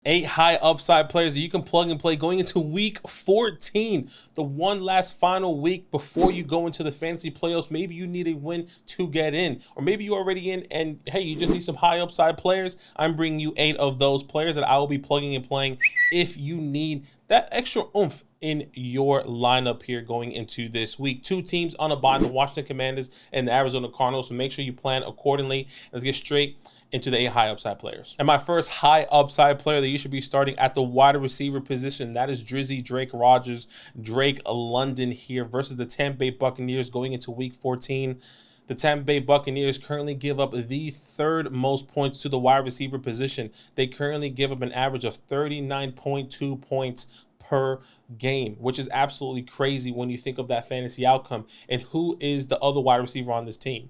8 high upside players that you can plug and play going into week 14, the one last final week before you go into the fantasy playoffs. Maybe you need a win to get in, or maybe you're already in and hey, you just need some high upside players. I'm bringing you 8 of those players that I will be plugging and playing if you need that extra oomph in your lineup here going into this week. 2 teams on a bye, the Washington Commanders and the Arizona Cardinals, so make sure you plan accordingly. Let's get straight into the 8 high upside players. And my first high upside player that you should be starting at the wide receiver position, that is Drizzy Drake Rogers, Drake London here versus the Tampa Bay Buccaneers going into week 14. The Tampa Bay Buccaneers currently give up the 3rd most points to the wide receiver position. They currently give up an average of 39.2 points per game, which is absolutely crazy when you think of that fantasy outcome. And who is the other wide receiver on this team?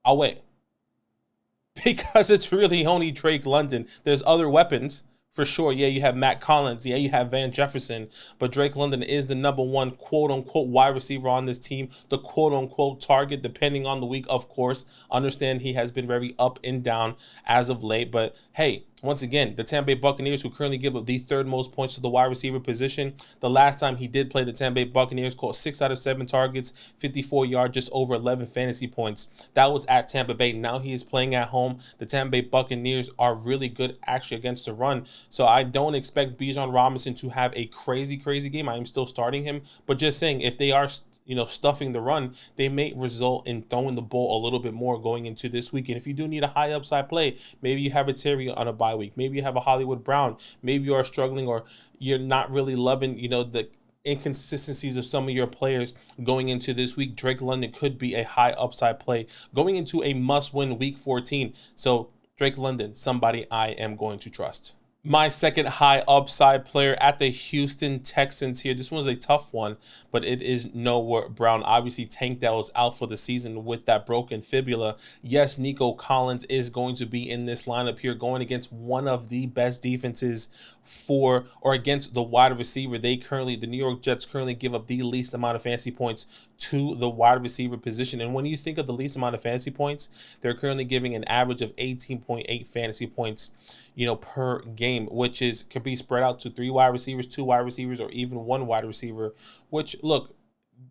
I'll wait. Because it's really only Drake London. There's other weapons for sure. Yeah, you have Matt Collins. Yeah, you have Van Jefferson. But Drake London is the #1 quote-unquote wide receiver on this team. The quote-unquote target, depending on the week, of course. Understand he has been very up and down as of late. But hey, once again, the Tampa Bay Buccaneers, who currently give up the 3rd most points to the wide receiver position. The last time he did play the Tampa Bay Buccaneers, caught 6 out of 7 targets, 54 yards, just over 11 fantasy points. That was at Tampa Bay. Now he is playing at home. The Tampa Bay Buccaneers are really good actually against the run. So I don't expect Bijan Robinson to have a crazy game. I am still starting him, but just saying, if they are stuffing the run, they may result in throwing the ball a little bit more going into this week. And if you do need a high upside play, maybe you have a Terry on a bye week, maybe you have a Hollywood Brown, maybe you are struggling or you're not really loving, the inconsistencies of some of your players going into this week, Drake London could be a high upside play going into a must-win week 14. So Drake London, somebody I am going to trust. My second high upside player at the Houston Texans here. This one's a tough one, but it is Noah Brown. Obviously, Tank Dell is out for the season with that broken fibula. Yes, Nico Collins is going to be in this lineup here going against one of the best defenses against the wide receiver. The New York Jets currently give up the least amount of fantasy points to the wide receiver position. And when you think of the least amount of fantasy points, they're currently giving an average of 18.8 fantasy points, per game, which could be spread out to 3 wide receivers, 2 wide receivers, or even 1 wide receiver, which, look,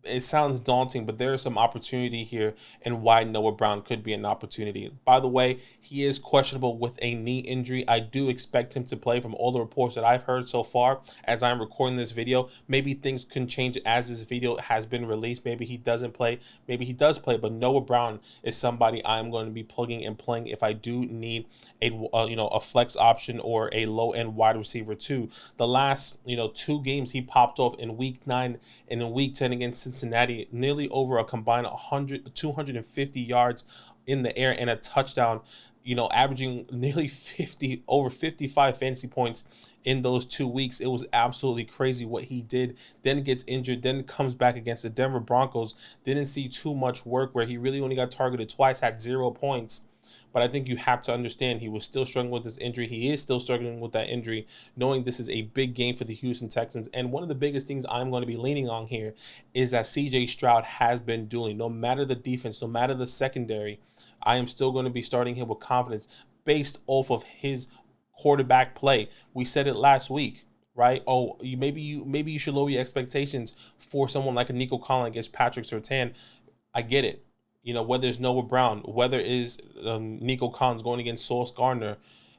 it sounds daunting, but there is some opportunity here and why Noah Brown could be an opportunity. By the way, he is questionable with a knee injury. I do expect him to play from all the reports that I've heard so far as I'm recording this video. Maybe things can change as this video has been released. Maybe he doesn't play. Maybe he does play, but Noah Brown is somebody I'm going to be plugging and playing if I do need a flex option or a low-end wide receiver too. The last 2 games he popped off in week 9 and in week 10 against Cincinnati, nearly over a combined 250 yards in the air and a touchdown, averaging nearly over 55 fantasy points in those 2 weeks. It was absolutely crazy what he did. Then gets injured, then comes back against the Denver Broncos. Didn't see too much work, where he really only got targeted twice, had 0 points. But I think you have to understand he was still struggling with this injury. He is still struggling with that injury, knowing this is a big game for the Houston Texans. And one of the biggest things I'm going to be leaning on here is that CJ Stroud has been dueling. No matter the defense, no matter the secondary, I am still going to be starting him with confidence based off of his quarterback play. We said it last week, right? Oh, maybe you should lower your expectations for someone like a Nico Collins against Patrick Surtain. I get it. Whether it's Noah Brown, whether it's Nico Collins going against Sauce Gardner,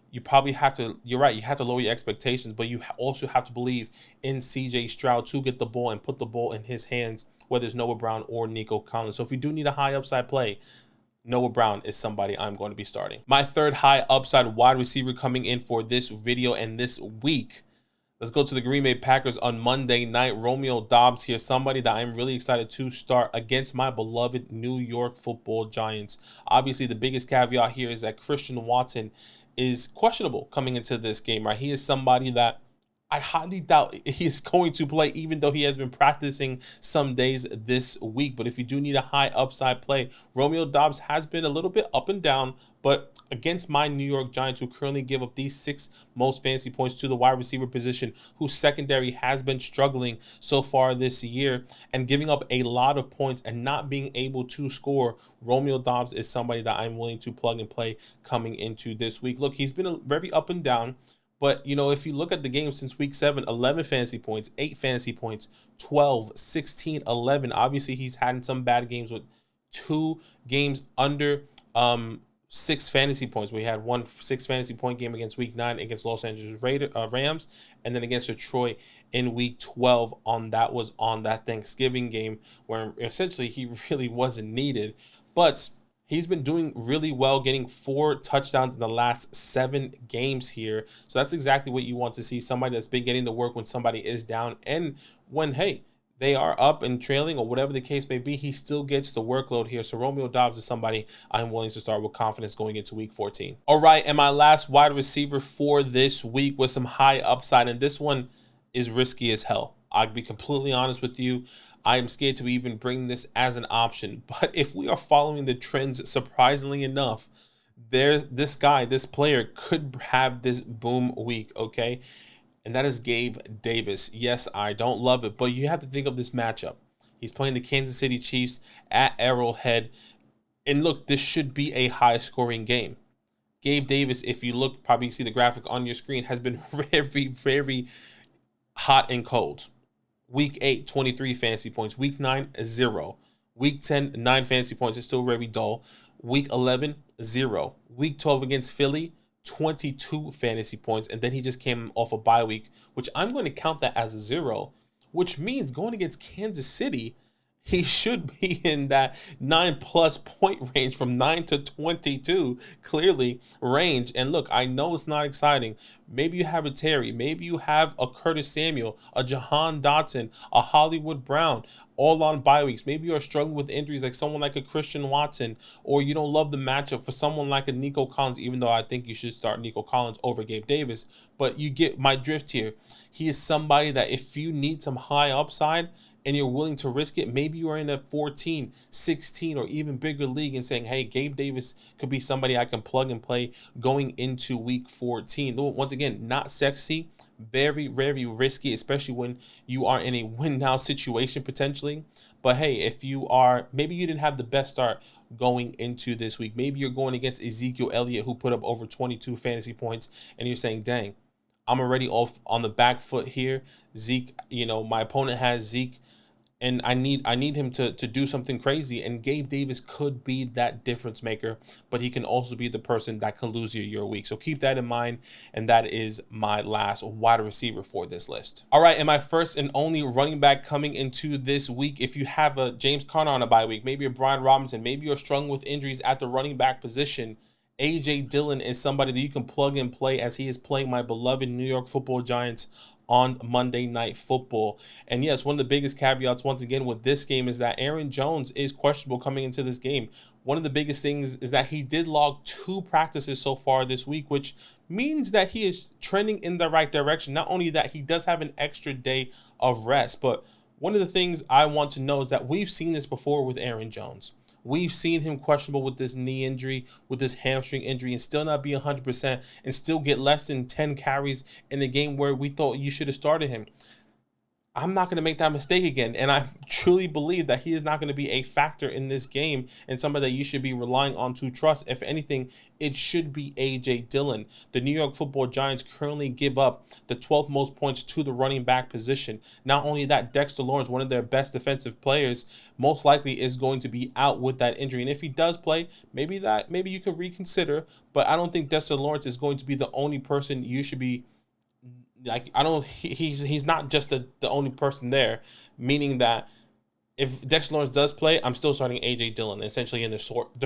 you probably have to, you're right, you have to lower your expectations, but you also have to believe in CJ Stroud to get the ball and put the ball in his hands, whether it's Noah Brown or Nico Collins. So if you do need a high upside play, Noah Brown is somebody I'm going to be starting. My third high upside wide receiver coming in for this video and this week. Let's go to the Green Bay Packers on Monday night. Romeo Doss here, somebody that I'm really excited to start against my beloved New York Football Giants. Obviously, the biggest caveat here is that Christian Watson is questionable coming into this game, right? He is somebody that I highly doubt he is going to play, even though he has been practicing some days this week. But if you do need a high upside play, Romeo Doss has been a little bit up and down, but against my New York Giants, who currently give up these 6 most fantasy points to the wide receiver position, whose secondary has been struggling so far this year and giving up a lot of points and not being able to score, Romeo Doss is somebody that I'm willing to plug and play coming into this week. Look, he's been very up and down, But, if you look at the game since week 7, 11 fantasy points, 8 fantasy points, 12, 16, 11. Obviously, he's had some bad games with 2 games under 6 fantasy points. We had 1 6 fantasy point game against week 9 against Los Angeles Rams, and then against Detroit in week 12 on that Thanksgiving game where essentially he really wasn't needed. But he's been doing really well, getting 4 touchdowns in the last 7 games here. So that's exactly what you want to see. Somebody that's been getting the work when somebody is down, and when, hey, they are up and trailing or whatever the case may be, he still gets the workload here. So Romeo Doss is somebody I'm willing to start with confidence going into week 14. All right, and my last wide receiver for this week with some high upside, and this one is risky as hell. I'll be completely honest with you. I am scared to even bring this as an option. But if we are following the trends, surprisingly enough, this player could have this boom week, okay? And that is Gabe Davis. Yes, I don't love it, but you have to think of this matchup. He's playing the Kansas City Chiefs at Arrowhead. And look, this should be a high-scoring game. Gabe Davis, if you look, probably see the graphic on your screen, has been very, very hot and cold. Week 8, 23 fantasy points. Week 9, 0. Week 10, 9 fantasy points. It's still very dull. Week 11, 0. Week 12 against Philly, 22 fantasy points. And then he just came off a bye week, which I'm going to count that as a 0, which means going against Kansas City, he should be in that 9+ point range from 9 to 22, clearly range. And look, I know it's not exciting. Maybe you have a Terry, maybe you have a Curtis Samuel, a Jahan Dotson, a Hollywood Brown, all on bye weeks. Maybe you're struggling with injuries like someone like a Christian Watson, or you don't love the matchup for someone like a Nico Collins, even though I think you should start Nico Collins over Gabe Davis. But you get my drift here. He is somebody that if you need some high upside, and you're willing to risk it, maybe you are in a 14, 16, or even bigger league and saying, hey, Gabe Davis could be somebody I can plug and play going into week 14. Once again, not sexy, very, very risky, especially when you are in a win now situation potentially. But hey, if you are, maybe you didn't have the best start going into this week. Maybe you're going against Ezekiel Elliott, who put up over 22 fantasy points, and you're saying, dang, I'm already off on the back foot here. Zeke, my opponent has Zeke, and I need him to do something crazy. And Gabe Davis could be that difference maker, but he can also be the person that can lose you your week. So keep that in mind. And that is my last wide receiver for this list. All right, and my first and only running back coming into this week, if you have a James Conner on a bye week, maybe a Brian Robinson, maybe you're struggling with injuries at the running back position, AJ Dillon is somebody that you can plug and play, as he is playing my beloved New York Football Giants on Monday Night Football. And yes, one of the biggest caveats once again with this game is that Aaron Jones is questionable coming into this game. One of the biggest things is that he did log 2 practices so far this week, which means that he is trending in the right direction. Not only that, he does have an extra day of rest, but one of the things I want to know is that we've seen this before with Aaron Jones. We've seen him questionable with this knee injury, with this hamstring injury, and still not be 100% and still get less than 10 carries in a game where we thought you should have started him. I'm not going to make that mistake again. And I truly believe that he is not going to be a factor in this game and somebody that you should be relying on to trust. If anything, it should be AJ Dillon. The New York Football Giants currently give up the 12th most points to the running back position. Not only that, Dexter Lawrence, one of their best defensive players, most likely is going to be out with that injury. And if he does play, maybe you could reconsider. But I don't think Dexter Lawrence is going to be the only person you should be he's not just the only person there, meaning that if Dexter Lawrence does play, I'm still starting AJ Dillon essentially in the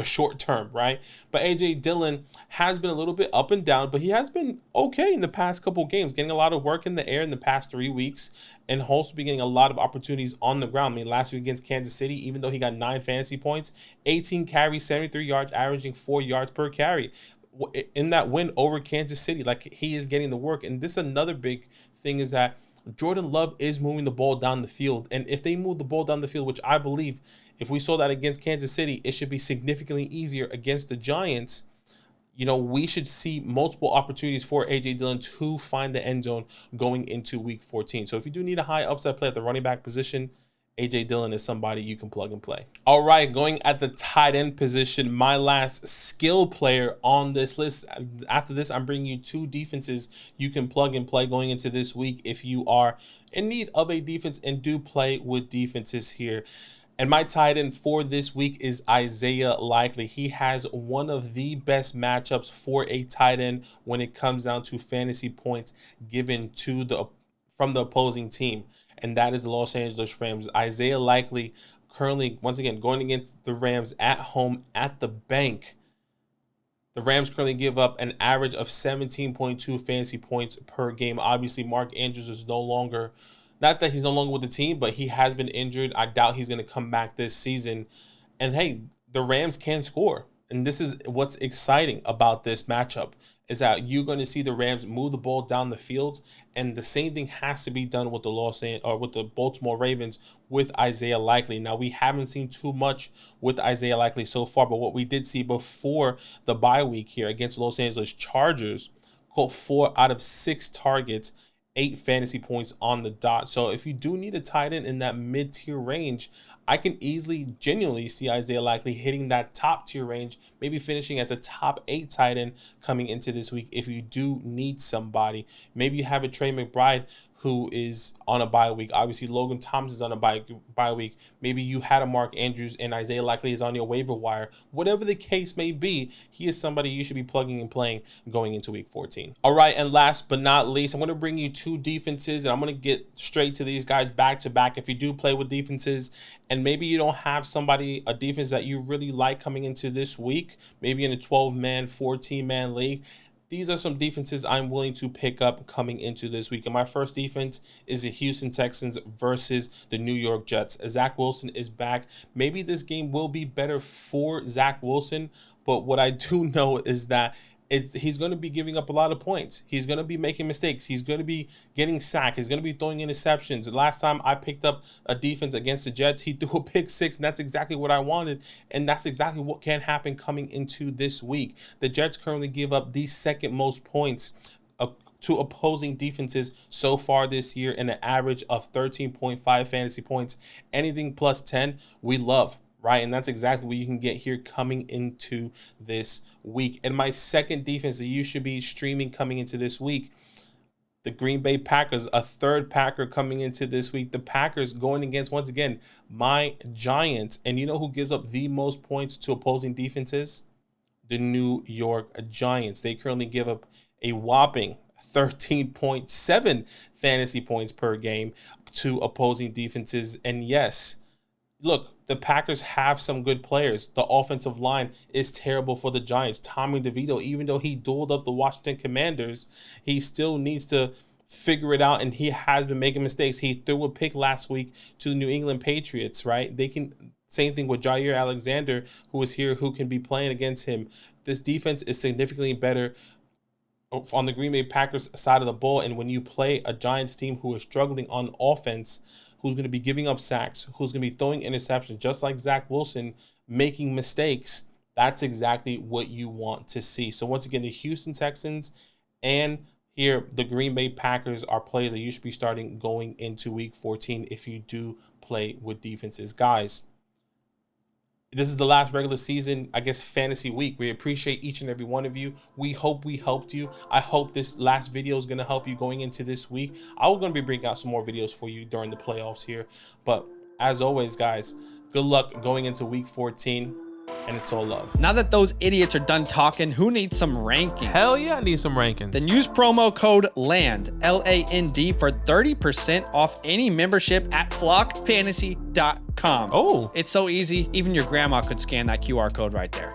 short term, right? But AJ Dillon has been a little bit up and down, but he has been okay in the past couple games, getting a lot of work in the air in the past 3 weeks, and also be getting a lot of opportunities on the ground. I mean, last week against Kansas City, even though he got 9 fantasy points, 18 carries, 73 yards, averaging 4 yards per carry. In that win over Kansas City, like, he is getting the work. And this is another big thing, is that Jordan Love is moving the ball down the field. And if they move the ball down the field, which I believe if we saw that against Kansas City, it should be significantly easier against the Giants. We should see multiple opportunities for AJ Dillon to find the end zone going into week 14. So if you do need a high upside play at the running back position, AJ Dillon is somebody you can plug and play. All right, going at the tight end position, my last skill player on this list. After this, I'm bringing you 2 defenses you can plug and play going into this week if you are in need of a defense and do play with defenses here. And my tight end for this week is Isaiah Likeley. He has one of the best matchups for a tight end when it comes down to fantasy points given to from the opposing team, and that is the Los Angeles Rams. Isaiah Likeley currently, once again, going against the Rams at home at the bank. The Rams currently give up an average of 17.2 fantasy points per game. Obviously, Mark Andrews is no longer, not that he's no longer with the team, but he has been injured. I doubt he's going to come back this season. And hey, the Rams can score. And this is what's exciting about this matchup, is that you're going to see the Rams move the ball down the field, and the same thing has to be done with the Baltimore Ravens with Isaiah Likeley. Now, we haven't seen too much with Isaiah Likeley so far, but what we did see before the bye week here against Los Angeles Chargers, caught 4 out of 6 targets, 8 fantasy points on the dot. So if you do need a tight end in that mid-tier range, I can easily, genuinely see Isaiah Likeley hitting that top tier range, maybe finishing as a top 8 tight end coming into this week if you do need somebody. Maybe you have a Trey McBride who is on a bye week. Obviously, Logan Thomas is on a bye week. Maybe you had a Mark Andrews and Isaiah Likeley is on your waiver wire. Whatever the case may be, he is somebody you should be plugging and playing going into week 14. All right, and last but not least, I'm going to bring you 2 defenses, and I'm going to get straight to these guys back to back. If you do play with defenses and maybe you don't have a defense that you really like coming into this week, maybe in a 12-man, 14-man league, these are some defenses I'm willing to pick up coming into this week. And my first defense is the Houston Texans versus the New York Jets. Zach Wilson is back. Maybe this game will be better for Zach Wilson, but what I do know is that he's going to be giving up a lot of points. He's going to be making mistakes. He's going to be getting sacked. He's going to be throwing interceptions. The last time I picked up a defense against the Jets, he threw a pick 6, and that's exactly what I wanted, and that's exactly what can happen coming into this week. The Jets currently give up the 2nd most points to opposing defenses so far this year, in an average of 13.5 fantasy points. Anything plus 10, we love. Right, and that's exactly what you can get here coming into this week. And my second defense that you should be streaming coming into this week, the Green Bay Packers, a 3rd Packer coming into this week. The Packers going against, once again, my Giants. And you know who gives up the most points to opposing defenses? The New York Giants. They currently give up a whopping 13.7 fantasy points per game to opposing defenses. And yes, look, the Packers have some good players. The offensive line is terrible for the Giants. Tommy DeVito, even though he dueled up the Washington Commanders, he still needs to figure it out, and he has been making mistakes. He threw a pick last week to the New England Patriots, right? Same thing with Jair Alexander, who is here, who can be playing against him. This defense is significantly better on the Green Bay Packers side of the ball, and when you play a Giants team who is struggling on offense, who's going to be giving up sacks, who's going to be throwing interceptions, just like Zach Wilson, making mistakes, that's exactly what you want to see. So once again, the Houston Texans and here the Green Bay Packers are players that you should be starting going into week 14 if you do play with defenses. Guys, this is the last regular season, I guess, fantasy week. We appreciate each and every one of you. We hope we helped you. I hope this last video is going to help you going into this week. I'm going to be bringing out some more videos for you during the playoffs here. But as always, guys, good luck going into week 14. And it's all love. Now that those idiots are done talking, who needs some rankings? Hell yeah, I need some rankings. Then use promo code LAND, LAND, for 30% off any membership at flockfantasy.com. Oh. It's so easy, even your grandma could scan that QR code right there.